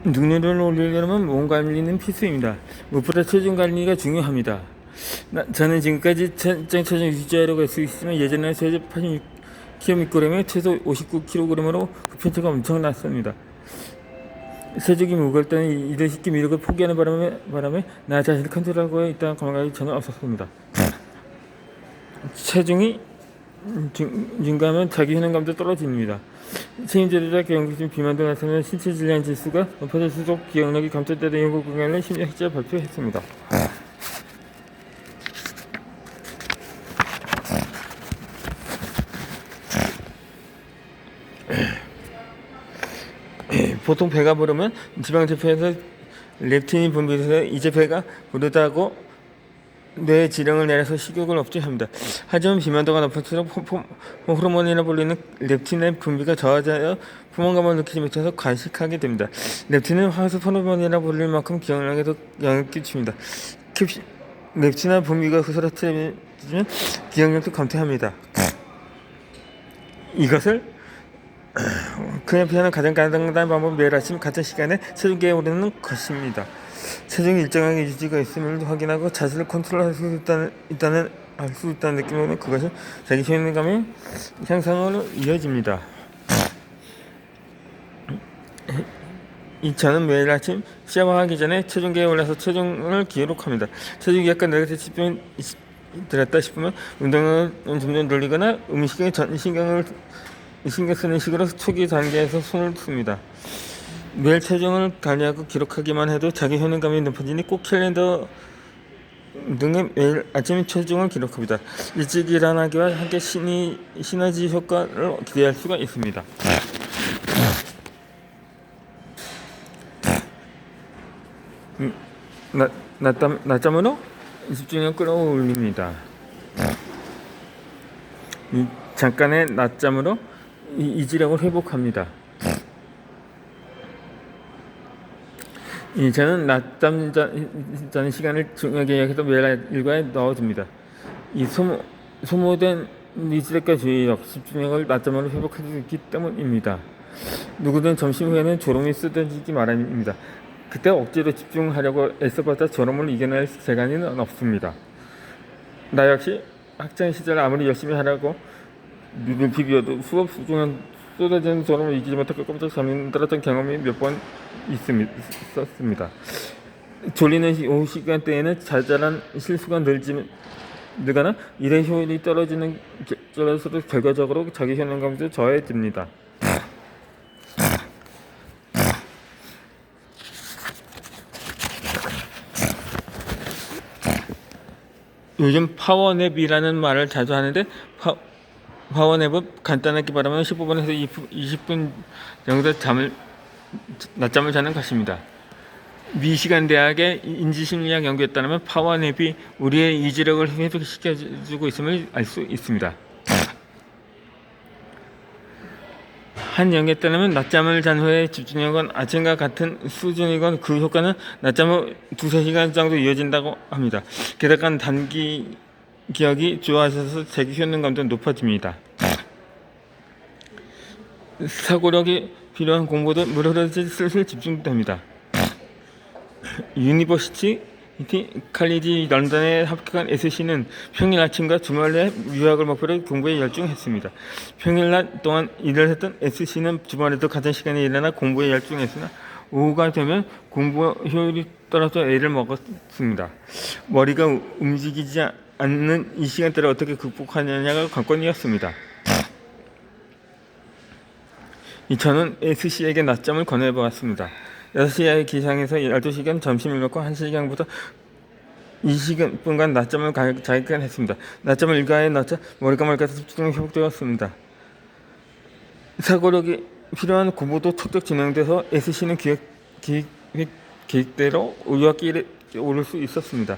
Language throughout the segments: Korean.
능률을 올리려면 몸 관리는 필수입니다. 무엇보다 체중 관리가 중요합니다. 저는 지금까지 체중 유지하려고 애쓰고 있지만 예전에 최저 86kg 밑그램에 최소 59kg으로 그 편차가 엄청났습니다. 체중이 무거울 때는 이를 쉽게 미력을 포기하는 바람에 나 자신을 컨트롤하고 있다는 감각이 전혀 없었습니다. 체중이 증가하면 자기 효능감도 떨어집니다. 책임자들과 경기중 비만도 나타나는 신체 질량 지수가 높아질수록 기억력이 감퇴되는 연구 결과를 심리학자가 발표했습니다. 보통 배가 부르면 지방세포에서 렙틴이 분비돼서 이제 배가 부르다고 뇌에 지령을 내려서 식욕을 억제합니다. 하지만 비만도가 높을수록 호르몬이라 불리는 렙틴의 분비가 저하되어 포만감을 느끼지 못해서 과식하게 됩니다. 렙틴은 화수 호르몬이라 불릴 만큼 기억력에도 영향을 끼칩니다. 렙틴의 분비가 흐트러지면 기억력도 감퇴합니다. 이것을 그냥 피하는 가장 간단한 방법은 매일 아침 같은 시간에 체중계에 오르는 것입니다. 체중이 일정하게 유지가 있음을 확인하고 자신을 컨트롤할 수 있다는 느낌으로 그것은 자기 효능감의 향상으로 이어집니다. 저는 매일 아침 샤워하기 전에 체중계에 올라서 체중을 기록합니다. 체중이 약간 내려서 들었다 싶으면 운동을 점점 늘리거나 음식에 신경 쓰는 식으로 초기 단계에서 손을 씁니다. 매일 체중을 관리하고 기록하기만 해도 자기 효능감이 높아지니 꼭 캘린더 등에 매일 아침 체중을 기록합니다. 일찍 일어나기와 함께 시너지 효과를 기대할 수가 있습니다. 낮잠으로 집중력을 끌어올립니다. 잠깐의 낮잠으로 이지력을 회복합니다. 저는 낮잠 자는 시간을 중요하게 여겨서 매일 일과에 넣어줍니다. 소모된 이지력과 주의력, 집중력을 낮잠으로 회복할 수 있기 때문입니다. 누구든 점심 후에는 졸음이 쏟아지기 마련입니다. 그때 억지로 집중하려고 애써봤자 졸음을 이겨낼 재간은 없습니다. 나 역시 학창 시절 아무리 열심히 하라고 눈을 비비어도 수업 중에 쏟아지는 졸음을 이기지 못하고 깜짝 잠이 들었던 경험이 몇 번 있었습니다. 졸리는 오후 시간대에는 자잘한 실수가 늘거나 일의 효율이 떨어져서 결과적으로 자기 효능감도 저해집니다. 요즘 파워냅이라는 말을 자주 하는데 파워냅은 간단하게 말하면 15분에서 20분 정도 낮잠을 자는 것입니다. 미시간 대학의 인지심리학 연구에 따르면 파워냅이 우리의 이지력을 회복시켜주고 있음을 알 수 있습니다. 한 연구에 따르면 낮잠을 잔 후에 집중력은 아침과 같은 수준이건 그 효과는 낮잠 후 2-3시간 정도 이어진다고 합니다. 게다가 단기 기억이 좋아져서 자기 효능감도 높아집니다. 사고력이 필요한 공부도 물 흐르듯이 슬슬 집중됩니다. 유니버시티 칼리지 런던에 합격한 SC는 평일 아침과 주말에 유학을 목표로 공부에 열중했습니다. 평일날 동안 일을 했던 SC는 주말에도 같은 시간에 일어나 공부에 열중했으나 오후가 되면 공부 효율이 떨어져 애를 먹었습니다. 머리가 움직이지 않는 이 시간대를 어떻게 극복하느냐가 관건이었습니다. 저는 SC에게 낮잠을 권해보았습니다. 6시에 기상해서 12시간 점심을 먹고 1시간부터 20분간 낮잠을 자기간 했습니다. 낮잠을 일과에 넣자 머리가 맑아서 집중력이 회복되었습니다. 사고력이 필요한 공부도 척척 진행돼서 SC는 계획대로 유학길에 오를 수 있었습니다.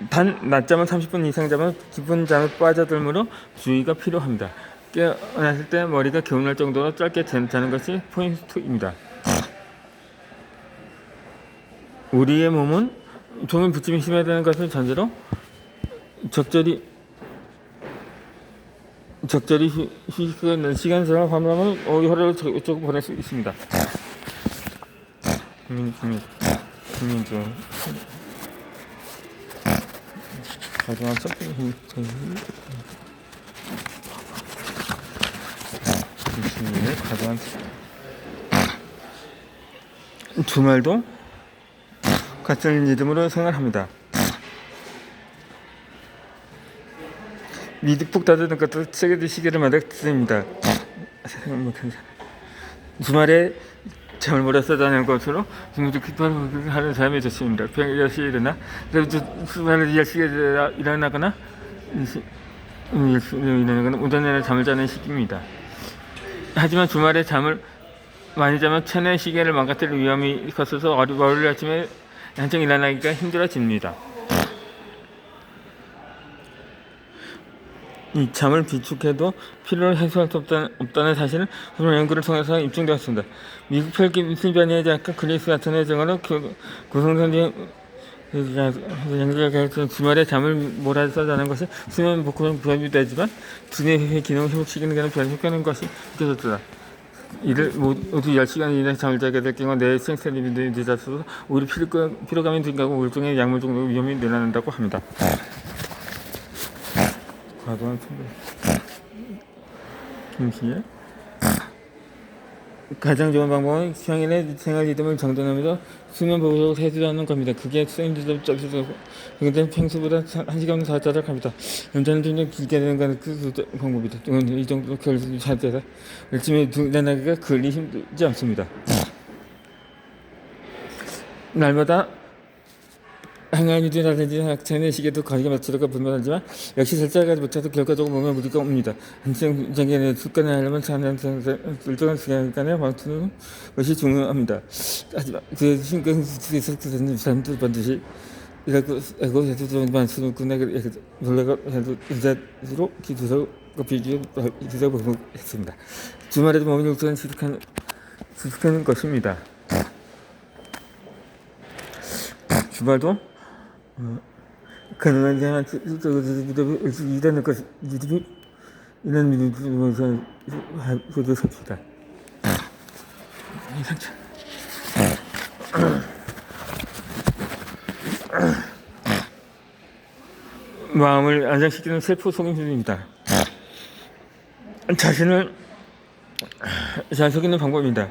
단 낮잠을 30분 이상 자면 깊은 잠에 빠져들므로 주의가 필요합니다. 깨어났을 때 머리가 개운할 정도로 짧게 자는 것이 포인트입니다. 우리의 몸은 종일 부침이 심해야 되는 것을 전제로 적절히 적절히 휴식을 시간제를 활용하면 혈액을 적극 보낼 수 있습니다. 국민적 가져간 서핑 가져간 주말도 같은 리듬으로 생활합니다. 미드푹 닫는 것도 세게 드시기를 마다드립니다. 주말에 잠을 몰아서 자는 것으로 중국도 기뻐하는 하는 삶이 좋습니다. 평일 10시에 일어나 주말에 10시에 일어나거나 오전에는 잠을 자는 시기입니다. 하지만 주말에 잠을 많이 자면 체내 시계를 망가뜨릴 위험이 커서 월요일 아침에 한창 일어나기가 힘들어집니다. 이 잠을 비축해도 피로를 해소할 수 없다는 사실은 그런 연구를 통해서 입증되었습니다. 미국 펜실베니아 대학과 그리스 아테네 등으로 구성된 연구가 주말에 잠을 몰아서 자는 것이 수면 복구에 도움이 되지만 두뇌의 기능을 회복시키는 데는 별 효과는 것이 느껴졌다. 이를 모두 10시간 이내 잠을 자게 될 경우 뇌의 생산이 늦어져서 오히려 피로감이 증가하고 우울증의 약물 중독 위험이 늘어난다고 합니다. 과도한 동시에 가장 좋은 방법은 평일에 생활 리듬을 정돈하면서 수면 부족을 해소하는 겁니다. 그게 수면리듬 적으로 근데 평소보다 1시간 더 자도록 합니다. 연장은 좀 길게 되는 건 그 방법이다. 이 정도 결승 자세다. 아침에 일어나기가 그리 힘들지 않습니다. 날마다 항암이라든지 학창의 시계도 거리가 맞추기가 불만하지만 역시 설정하지 못해서 결과적으로 몸에 무리가 옵니다. 한정적인 습관을 하려면 일정한 시간에 맞추는 것이 중요합니다. 하지만 그 신경에서 드는 사람들 반드시 이라고 해도 좀 많습니다. 놀라가 해도 의자로 기도서 비주얼 했습니다. 주말에도 몸이 욕설은 지속하는 것입니다. 주말도 가능한 데만 이라는 것 이런 믿음으로서 하고 삽시다. 마음을 안정시키는 세포 속임술입니다. 자신을 잘 속이는 방법입니다.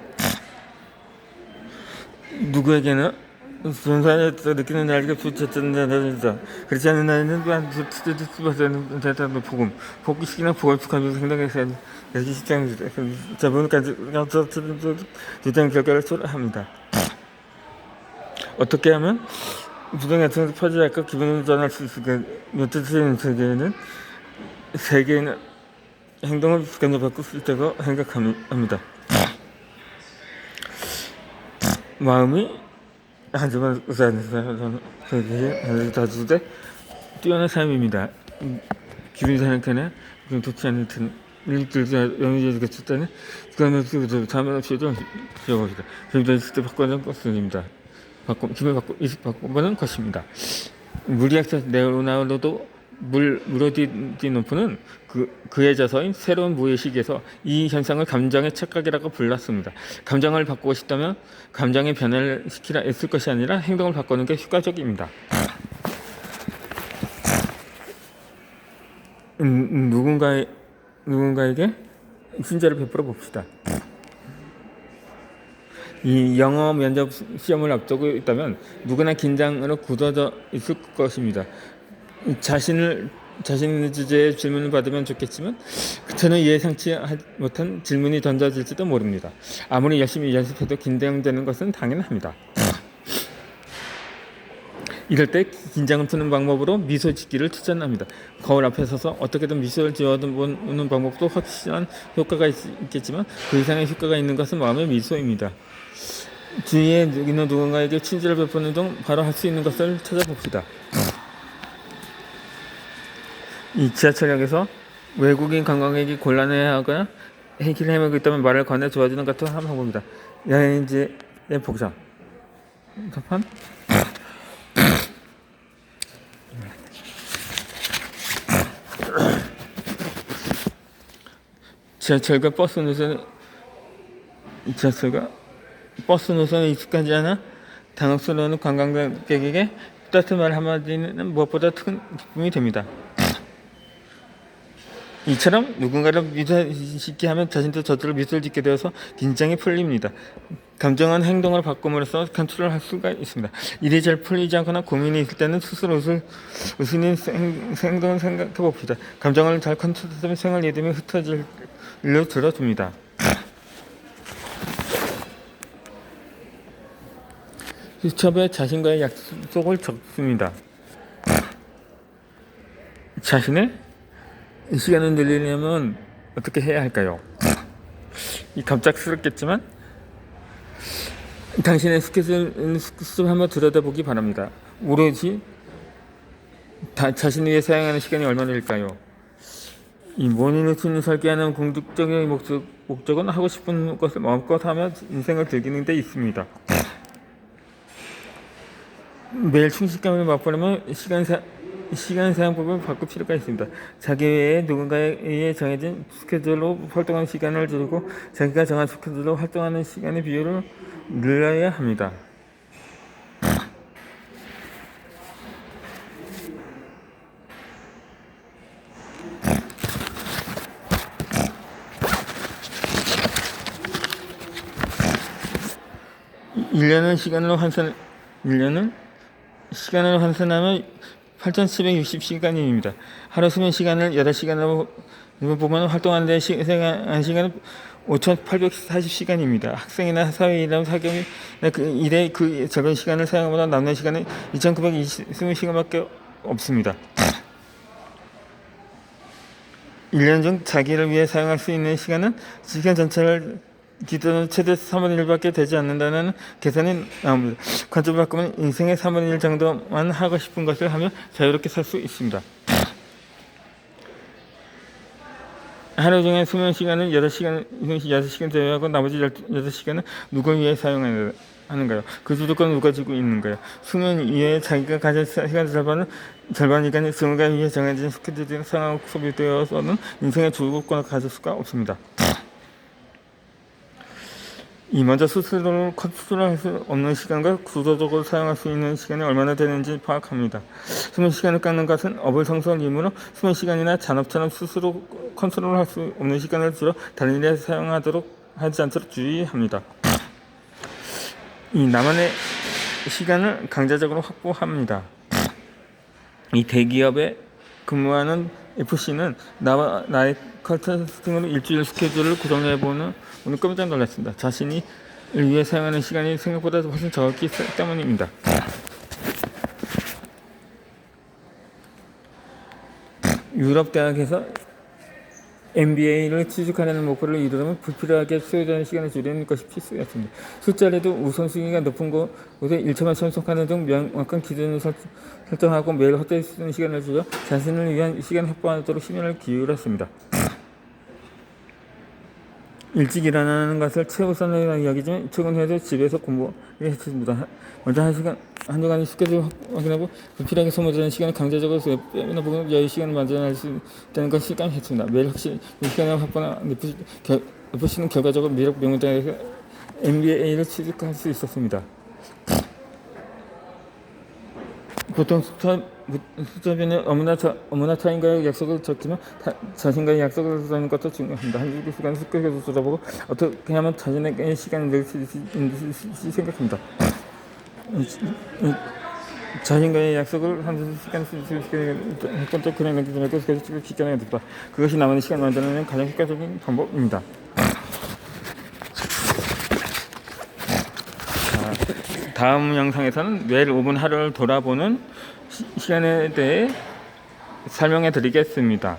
누구에게는 전사에서 느끼는 날개가 부딪혔다. 그렇지 않은 날에는 또한 수박하는 대단한 복귀시키나 부활축하면서 상당해서 이렇게 시장입니다. 자본까지 주장 결과를 초래합니다. 어떻게 하면 부정 같은 퍼즐할까 기분을 전할 수 있을까? 몇째 세계는 행동을 습관으로 바꿀 수 있다고 생각합니다. 마음이 하지만 다수대 뛰어난 삶입니다. 기분이 상쾌나 좋지 않은 영의제가 쳤다는 그거는 잠을 없이 좀 지어봅시다. 그런데 있을 때 바꿔는 것입니다. 기분 바꿔보는 것입니다. 물리학자 레오나르도 무로디노프는 그의 저서인 새로운 무의식에서 이 현상을 감정의 착각이라고 불렀습니다. 감정을 바꾸고 싶다면 감정의 변화를 시키라 애쓸 것이 아니라 행동을 바꾸는 게 효과적입니다. 누군가에게 친절을 베풀어 봅시다. 이 영어 면접 시험을 앞두고 있다면 누구나 긴장으로 굳어져 있을 것입니다. 자신의 주제에 질문을 받으면 좋겠지만 전혀 예상치 못한 질문이 던져질지도 모릅니다. 아무리 열심히 연습해도 긴장되는 것은 당연합니다. 이럴 때 긴장을 푸는 방법으로 미소 짓기를 추천합니다. 거울 앞에 서서 어떻게든 미소를 지어보는 방법도 확실한 효과가 있겠지만 그 이상의 효과가 있는 것은 마음의 미소입니다. 주위에 있는 누군가에게 친절을 베푸는 등 바로 할 수 있는 것을 찾아봅시다. 이 지하철역에서 외국인 관광객이 곤란해하거나 해결을 헤매고 있다면 말을 건네 도와주는 것도 한 방법입니다. 여행지의 복장 첫판 지하철과 버스 노선에 익숙하지 않아 당혹스러운 관광객에게 따뜻한 말 한마디는 무엇보다 큰 기쁨이 됩니다. 이처럼 누군가를 미소짓게 하면 자신도 저절로 미소를 짓게 되어서 긴장이 풀립니다. 감정은 행동을 바꿈으로써 컨트롤할 수가 있습니다. 일이 잘 풀리지 않거나 고민이 있을 때는 스스로 웃으는 행동을 생각해 봅시다. 감정을 잘 컨트롤하면 생활 리듬이 흩어질 일로 들어줍니다. 수첩에 자신과의 약속을 적습니다. 자신의 시간을 늘리려면 어떻게 해야 할까요? 갑작스럽겠지만 당신의 스케줄을 한번 들여다보기 바랍니다. 오로지 자신을 위해 사용하는 시간이 얼마나일까요? 이 모닝 루틴을 설계하는 궁극적인 목적은 하고 싶은 것을 마음껏 하며 인생을 즐기는 데 있습니다. 매일 충실감을 맛보려면 시간 사용법을 바꿀 필요가 있습니다. 자기 외에 누군가에 의해 정해진 스케줄로 활동하는 시간을 줄이고 자기가 정한 스케줄로 활동하는 시간의 비율을 늘려야 합니다. (1년은) 시간을 환산하면 8,760시간입니다. 하루 수면 시간을 8시간으로 보면 활동하는 데 시간은 5,840시간입니다. 학생이나 사회인이나 사경이 일에 그 적은 시간을 사용하보다 남는 시간은 2,920시간밖에 없습니다. 1년 중 자기를 위해 사용할 수 있는 시간은 시간 전체를 기준으로 최대 3분의 1밖에 되지 않는다는 계산이 나옵니다. 관점을 바꾸면 인생의 3분의 1 정도만 하고 싶은 것을 하며 자유롭게 살 수 있습니다. 하루 중에 수면 시간은 6시간 제외하고 나머지 6시간은 누굴 위해 사용하는가요? 그 주도권은 누가 쥐고 있는가요? 수면 이외에 자기가 가진 시간 절반 이간이 스물가 위해 정해진 스케줄에 상하고 소비되어서는 인생의 주도권을 가질 수가 없습니다. 먼저 스스로를 컨트롤할 수 없는 시간과 구조적으로 사용할 수 있는 시간이 얼마나 되는지 파악합니다. 수면 시간을 깎는 것은 어불성설 이유로 수면 시간이나 잔업처럼 스스로 컨트롤할 수 없는 시간을 줄여 다른 일에 하지 않도록 주의합니다. 나만의 시간을 강제적으로 확보합니다. 대기업에 근무하는 FC는 나의 컨설팅으로 일주일 스케줄을 구성해보는 오늘 깜짝 놀랐습니다. 자신이 위해 사용하는 시간이 생각보다 훨씬 적기 때문입니다. 유럽 대학에서 MBA를 취직하려는 목표를 이루려면 불필요하게 소요되는 시간을 줄이는 것이 필수였습니다. 술자리도 우선순위가 높은 곳에 1초만 참석하는 등 명확한 기준을 설정하고 매일 헛되이 쓰는 시간을 줄여 자신을 위한 시간을 확보하도록 힘을 기울였습니다. 일찍 일어나는 것을 최우선으로 여기지만 최근에도 집에서 공부를 했습니다. 먼저 한시간 스케줄 확인하고 불필요하게 소모되는 시간을 강제적으로 빼면 보면 여유 시간을 만들어낼 수 있다는 것을 실감했습니다. 매일 확실히 이 시간을 확보한 FC는 결과적으로 미국 명문대학에서 MBA를 취직할 수 있었습니다. 보통 수첩에는 어머나 타인과의 약속을 적지만 자신과의 약속을 적는 것도 중요합니다. 한두 시간 스케줄을 쏟아보고 어떻게 하면 자신에게 시간을 낼 수 있을지 생각합니다. 자신과의 약속을 한두 시간 했던 그냥 남기지 말고 스케줄을 기간에 뒀다. 그것이 남은 시간을 만들어내는 가장 효과적인 방법입니다. 다음 영상에서는 매일 5분 하루를 돌아보는 시간에 대해 설명해 드리겠습니다.